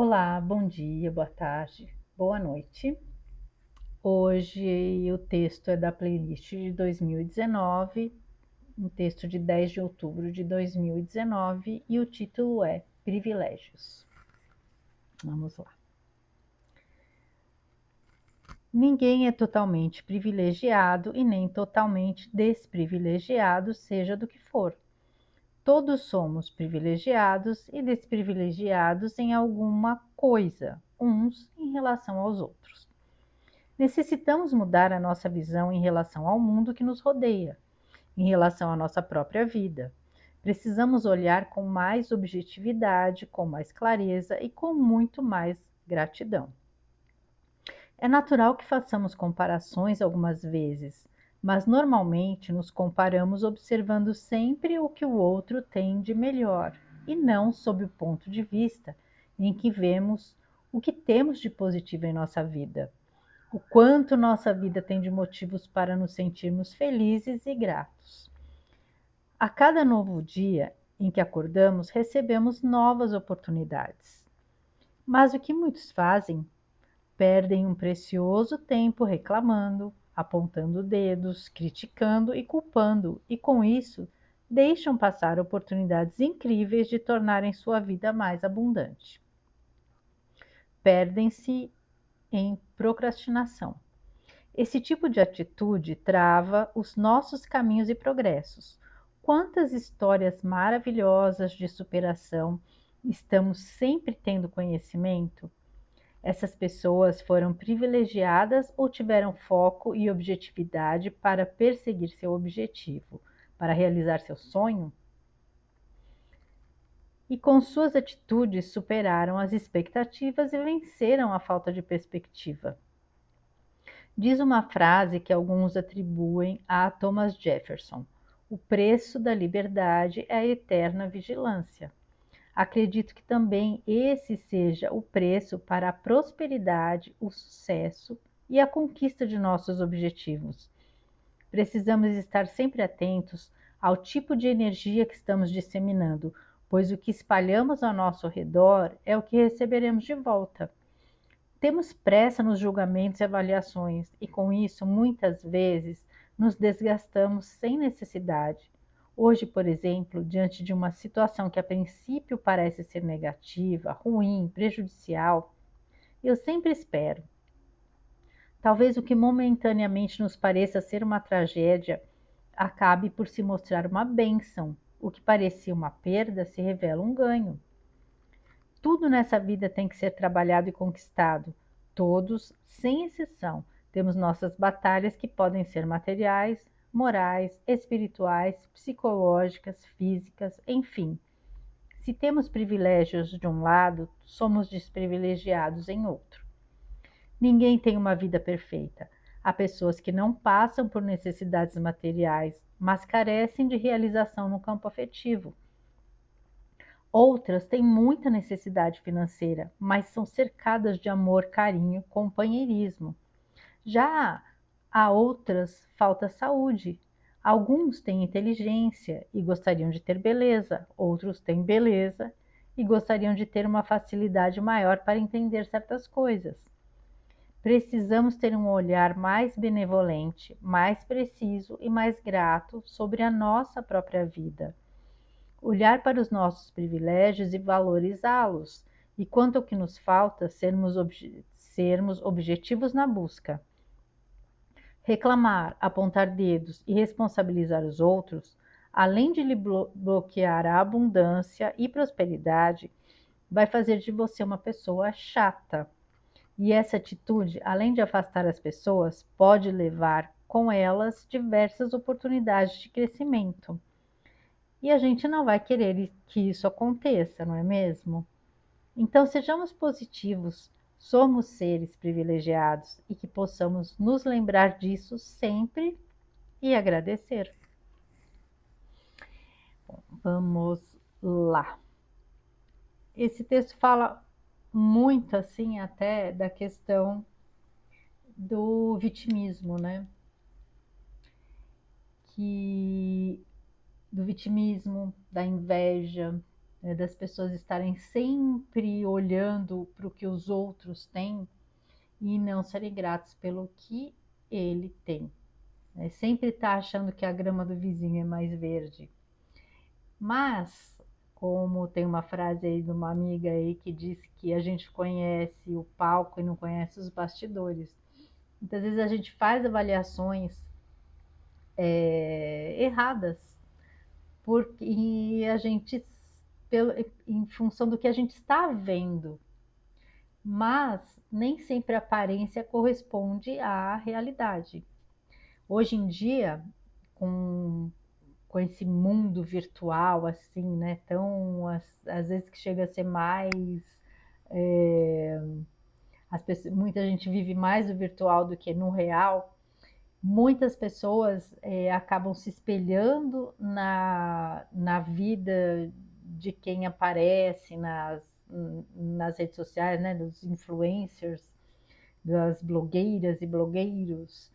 Olá, bom dia, boa tarde, boa noite. Hoje o texto é da playlist de 2019, um texto de 10 de outubro de 2019 e o título é Privilégios. Vamos lá. Ninguém é totalmente privilegiado e nem totalmente desprivilegiado, seja do que for. Todos somos privilegiados e desprivilegiados em alguma coisa, uns em relação aos outros. Necessitamos mudar a nossa visão em relação ao mundo que nos rodeia, em relação à nossa própria vida. Precisamos olhar com mais objetividade, com mais clareza e com muito mais gratidão. É natural que façamos comparações algumas vezes, mas normalmente nos comparamos observando sempre o que o outro tem de melhor e não sob o ponto de vista em que vemos o que temos de positivo em nossa vida. O quanto nossa vida tem de motivos para nos sentirmos felizes e gratos. A cada novo dia em que acordamos, recebemos novas oportunidades. Mas o que muitos fazem? Perdem um precioso tempo reclamando, apontando dedos, criticando e culpando, e com isso deixam passar oportunidades incríveis de tornarem sua vida mais abundante. Perdem-se em procrastinação. Esse tipo de atitude trava os nossos caminhos e progressos. Quantas histórias maravilhosas de superação estamos sempre tendo conhecimento? Essas pessoas foram privilegiadas ou tiveram foco e objetividade para perseguir seu objetivo, para realizar seu sonho? E com suas atitudes superaram as expectativas e venceram a falta de perspectiva. Diz uma frase que alguns atribuem a Thomas Jefferson: o preço da liberdade é a eterna vigilância. Acredito que também esse seja o preço para a prosperidade, o sucesso e a conquista de nossos objetivos. Precisamos estar sempre atentos ao tipo de energia que estamos disseminando, pois o que espalhamos ao nosso redor é o que receberemos de volta. Temos pressa nos julgamentos e avaliações, e com isso, muitas vezes, nos desgastamos sem necessidade. Hoje, por exemplo, diante de uma situação que a princípio parece ser negativa, ruim, prejudicial, eu sempre espero. Talvez o que momentaneamente nos pareça ser uma tragédia acabe por se mostrar uma bênção. O que parecia uma perda se revela um ganho. Tudo nessa vida tem que ser trabalhado e conquistado. Todos, sem exceção, temos nossas batalhas que podem ser materiais, morais, espirituais, psicológicas, físicas, enfim. Se temos privilégios de um lado, somos desprivilegiados em outro. Ninguém tem uma vida perfeita. Há pessoas que não passam por necessidades materiais, mas carecem de realização no campo afetivo. Outras têm muita necessidade financeira, mas são cercadas de amor, carinho, companheirismo. Já a outras falta saúde. Alguns têm inteligência e gostariam de ter beleza, outros têm beleza e gostariam de ter uma facilidade maior para entender certas coisas. Precisamos ter um olhar mais benevolente, mais preciso e mais grato sobre a nossa própria vida. Olhar para os nossos privilégios e valorizá-los, e quanto ao que nos falta, sermos objetivos na busca. Reclamar, apontar dedos e responsabilizar os outros, além de lhe bloquear a abundância e prosperidade, vai fazer de você uma pessoa chata. E essa atitude, além de afastar as pessoas, pode levar com elas diversas oportunidades de crescimento. E a gente não vai querer que isso aconteça, não é mesmo? Então, sejamos positivos, somos seres privilegiados e que possamos nos lembrar disso sempre e agradecer. Bom, vamos lá. Esse texto fala muito assim até da questão do vitimismo, né? Do vitimismo, da inveja, né, das pessoas estarem sempre olhando para o que os outros têm e não serem gratos pelo que ele tem. Né? Sempre está achando que a grama do vizinho é mais verde. Mas, como tem uma frase aí de uma amiga aí que diz que a gente conhece o palco e não conhece os bastidores. Muitas vezes a gente faz avaliações erradas porque a gente, em função do que a gente está vendo, mas nem sempre a aparência corresponde à realidade. Hoje em dia, com esse mundo virtual assim, né? Tão às vezes que chega a ser mais muita gente vive mais no virtual do que no real. Muitas pessoas acabam se espelhando na vida de quem aparece nas redes sociais, né? Dos influencers, das blogueiras e blogueiros,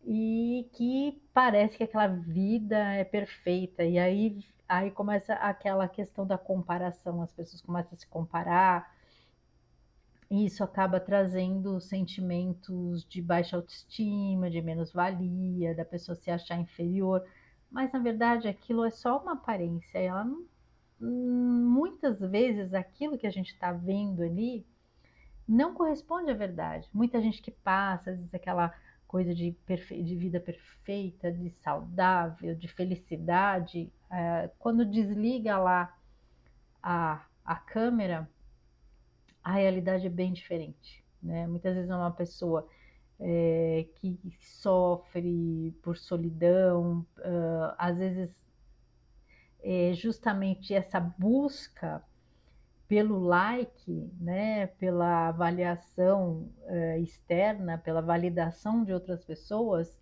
e que parece que aquela vida é perfeita. E aí começa aquela questão da comparação, as pessoas começam a se comparar, e isso acaba trazendo sentimentos de baixa autoestima, de menos-valia, da pessoa se achar inferior. Mas na verdade aquilo é só uma aparência. Ela não, muitas vezes aquilo que a gente está vendo ali não corresponde à verdade. Muita gente que passa, às vezes, aquela coisa de vida perfeita, de saudável, de felicidade, quando desliga lá a câmera, a realidade é bem diferente. Né? Muitas vezes é uma pessoa que sofre por solidão, às vezes é justamente essa busca pelo like, né, pela avaliação externa, pela validação de outras pessoas,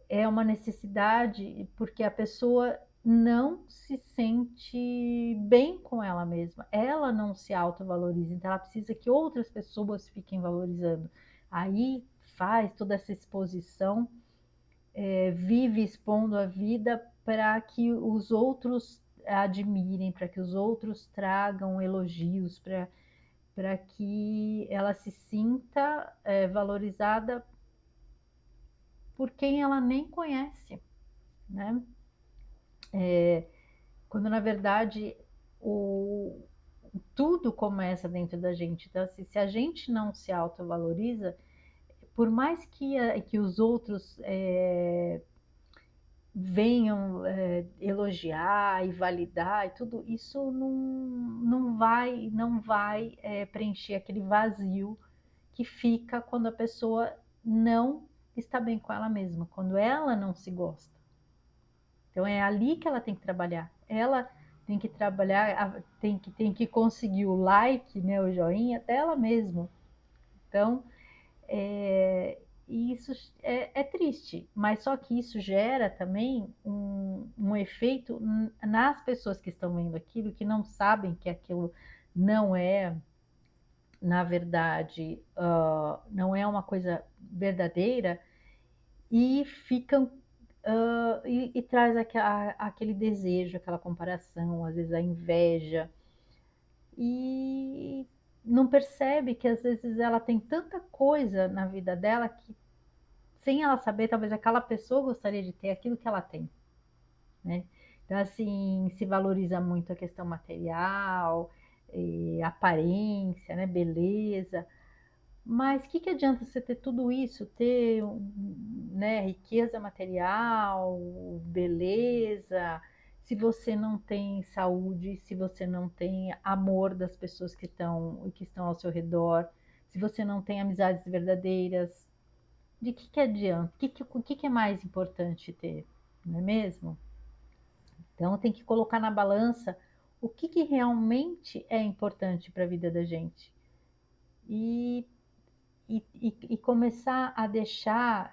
é uma necessidade porque a pessoa não se sente bem com ela mesma, ela não se autovaloriza, então ela precisa que outras pessoas fiquem valorizando. Aí faz toda essa exposição, vive expondo a vida para que os outros admirem, para que os outros tragam elogios, para que ela se sinta valorizada por quem ela nem conhece, né? Quando na verdade o, tudo começa dentro da gente. Então, assim, se a gente não se autovaloriza, por mais que os outros venham elogiar e validar e tudo, isso não vai preencher aquele vazio que fica quando a pessoa não está bem com ela mesma, quando ela não se gosta. Então é ali que ela tem que trabalhar. Ela tem que trabalhar, tem que conseguir o like, né, o joinha dela mesma. Então, isso é triste, mas só que isso gera também um efeito nas pessoas que estão vendo aquilo, que não sabem que aquilo não é, na verdade, não é uma coisa verdadeira, e ficam e traz aquele desejo, aquela comparação, às vezes a inveja, e não percebe que às vezes ela tem tanta coisa na vida dela que, sem ela saber, talvez aquela pessoa gostaria de ter aquilo que ela tem, né? Então, assim, se valoriza muito a questão material, aparência, né, beleza. Mas o que adianta você ter tudo isso, ter, né, riqueza material, beleza, se você não tem saúde, se você não tem amor das pessoas que estão ao seu redor, se você não tem amizades verdadeiras, de que adianta? O que é mais importante ter, não é mesmo? Então tem que colocar na balança o que realmente é importante para a vida da gente. E e começar a deixar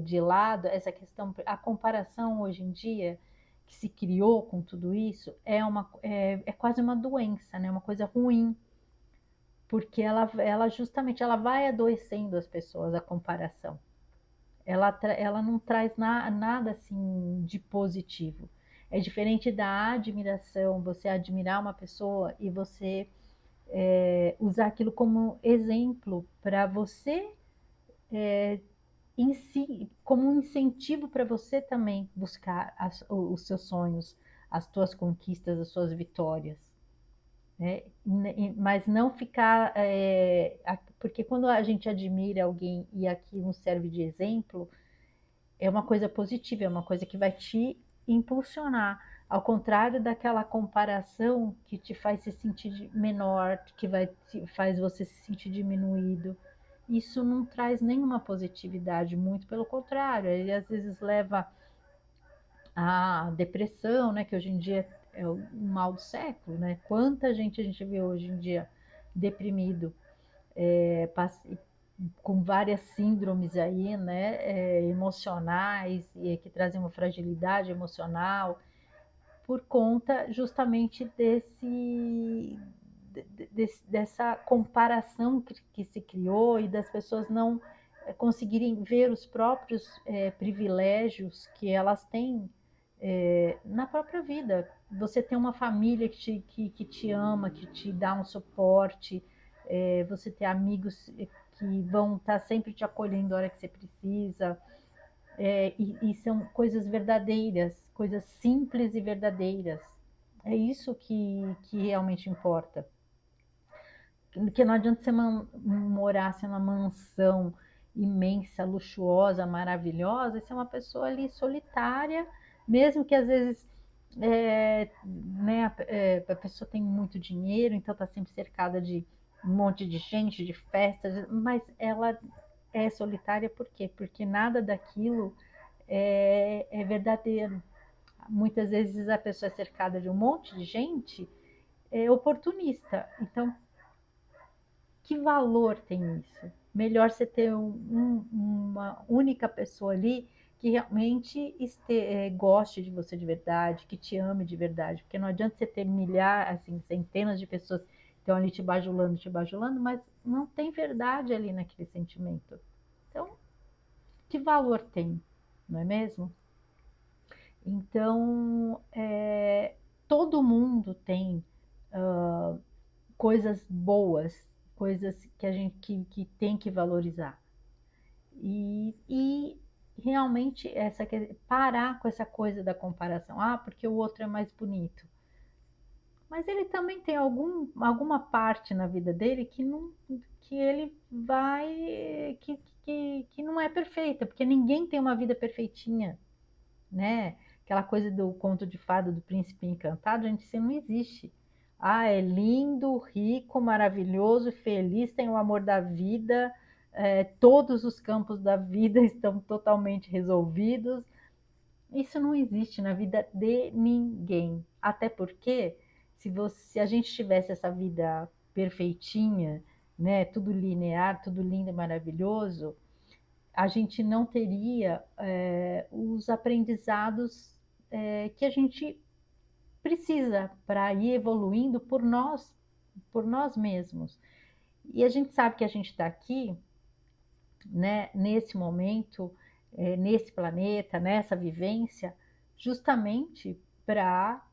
de lado essa questão, a comparação hoje em dia que se criou com tudo isso é quase uma doença, né? Uma coisa ruim, porque ela justamente ela vai adoecendo as pessoas, a comparação. Ela não traz nada assim de positivo. É diferente da admiração, você admirar uma pessoa e você usar aquilo como exemplo para você em si, como um incentivo para você também buscar os seus sonhos, as tuas conquistas, as suas vitórias. Né? Mas não ficar. Porque quando a gente admira alguém e aquilo serve de exemplo, é uma coisa positiva, é uma coisa que vai te impulsionar. Ao contrário daquela comparação que te faz se sentir menor, que faz você se sentir diminuído. Isso não traz nenhuma positividade, muito pelo contrário, ele às vezes leva à depressão, né, que hoje em dia é o mal do século, né? Quanta gente a gente vê hoje em dia deprimido, com várias síndromes aí, né, emocionais, e que trazem uma fragilidade emocional, por conta justamente dessa comparação que se criou e das pessoas não conseguirem ver os próprios privilégios que elas têm na própria vida. Você tem uma família que te ama, que te dá um suporte, você ter amigos que vão estar sempre te acolhendo na hora que você precisa, e são coisas verdadeiras, coisas simples e verdadeiras. É isso que realmente importa. Que não adianta você morar assim, numa mansão imensa, luxuosa, maravilhosa, e ser uma pessoa ali solitária, mesmo que às vezes né, a pessoa tem muito dinheiro, então está sempre cercada de um monte de gente, de festas, mas ela é solitária por quê? Porque nada daquilo é verdadeiro. Muitas vezes a pessoa é cercada de um monte de gente oportunista. Então, que valor tem isso? Melhor você ter uma única pessoa ali que realmente goste de você de verdade, que te ame de verdade, porque não adianta você ter milhares, assim, centenas de pessoas que estão ali te bajulando, mas não tem verdade ali naquele sentimento. Então, que valor tem, não é mesmo? Então, todo mundo tem coisas boas, coisas que a gente que tem que valorizar. E realmente parar com essa coisa da comparação, porque o outro é mais bonito. Mas ele também tem alguma parte na vida dele que ele vai que não é perfeita, porque ninguém tem uma vida perfeitinha, né? Aquela coisa do conto de fada do príncipe encantado, gente, isso não existe. É lindo, rico, maravilhoso, feliz, tem o amor da vida, todos os campos da vida estão totalmente resolvidos. Isso não existe na vida de ninguém. Até porque, se a gente tivesse essa vida perfeitinha, né, tudo linear, tudo lindo e maravilhoso, a gente não teria os aprendizados que a gente precisa para ir evoluindo por nós mesmos. E a gente sabe que a gente está aqui, né, nesse momento, nesse planeta, nessa vivência, justamente para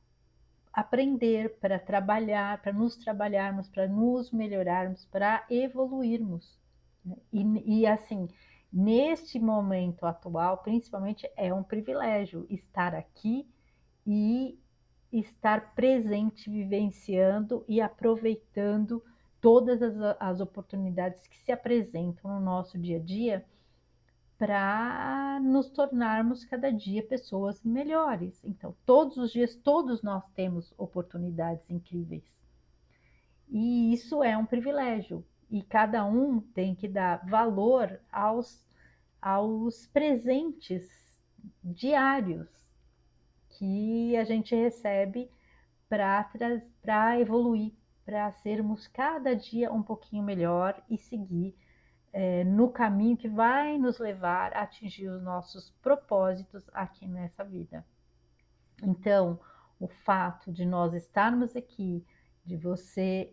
aprender, para trabalhar, para nos melhorarmos, para evoluirmos. Né? E assim, neste momento atual, principalmente, é um privilégio estar aqui e estar presente, vivenciando e aproveitando todas as oportunidades que se apresentam no nosso dia a dia para nos tornarmos cada dia pessoas melhores. Então, todos os dias, todos nós temos oportunidades incríveis. E isso é um privilégio. E cada um tem que dar valor aos presentes diários que a gente recebe para evoluir, para sermos cada dia um pouquinho melhor e seguir no caminho que vai nos levar a atingir os nossos propósitos aqui nessa vida. Então, o fato de nós estarmos aqui, de você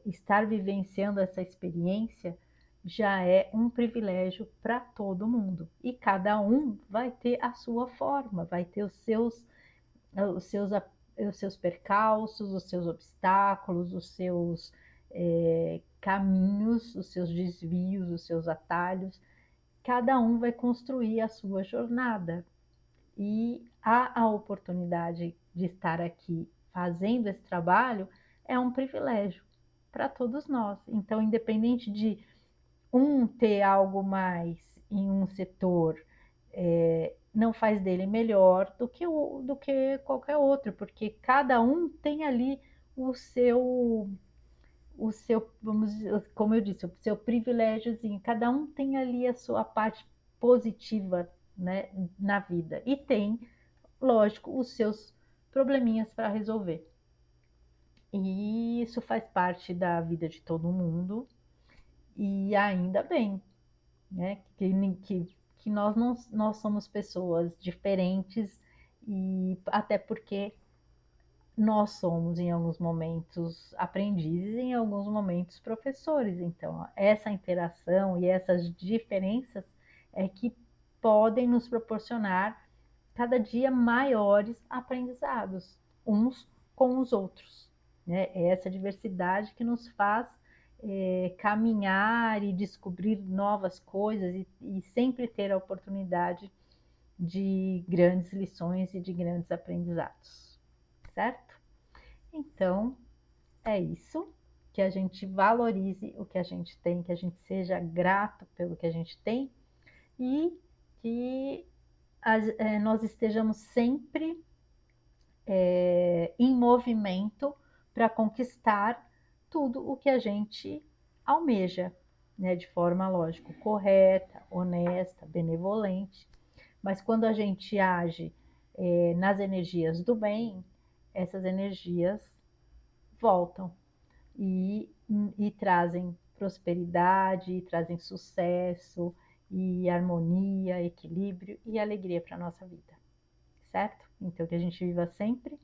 estar vivenciando essa experiência, já é um privilégio para todo mundo. E cada um vai ter a sua forma, vai ter os seus os seus, os seus percalços, os seus obstáculos, os seus caminhos, os seus desvios, os seus atalhos. Cada um vai construir a sua jornada. E a oportunidade de estar aqui fazendo esse trabalho é um privilégio para todos nós. Então, independente de um ter algo mais em um setor, não faz dele melhor do que qualquer outro, porque cada um tem ali o seu, vamos dizer, como eu disse, o seu privilégiozinho, cada um tem ali a sua parte positiva, né, na vida, e tem, lógico, os seus probleminhas para resolver. E isso faz parte da vida de todo mundo, e ainda bem, né? Que nós somos pessoas diferentes, e até porque nós somos, em alguns momentos, aprendizes, em alguns momentos, professores. Então, essa interação e essas diferenças é que podem nos proporcionar cada dia maiores aprendizados, uns com os outros. Né? É essa diversidade que nos faz caminhar e descobrir novas coisas e sempre ter a oportunidade de grandes lições e de grandes aprendizados, certo? Então, é isso, que a gente valorize o que a gente tem, que a gente seja grato pelo que a gente tem e que nós estejamos sempre em movimento para conquistar tudo o que a gente almeja, né, de forma, lógico, correta, honesta, benevolente. Mas quando a gente age nas energias do bem, essas energias voltam e, e trazem prosperidade, e trazem sucesso, e harmonia, equilíbrio e alegria para a nossa vida, certo? Então que a gente viva sempre,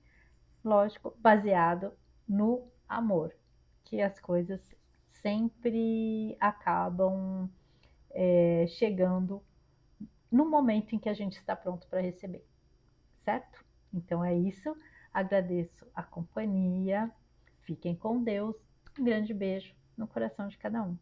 lógico, baseado no amor, que as coisas sempre acabam chegando no momento em que a gente está pronto para receber, certo? Então é isso. Agradeço a companhia. Fiquem com Deus. Um grande beijo no coração de cada um.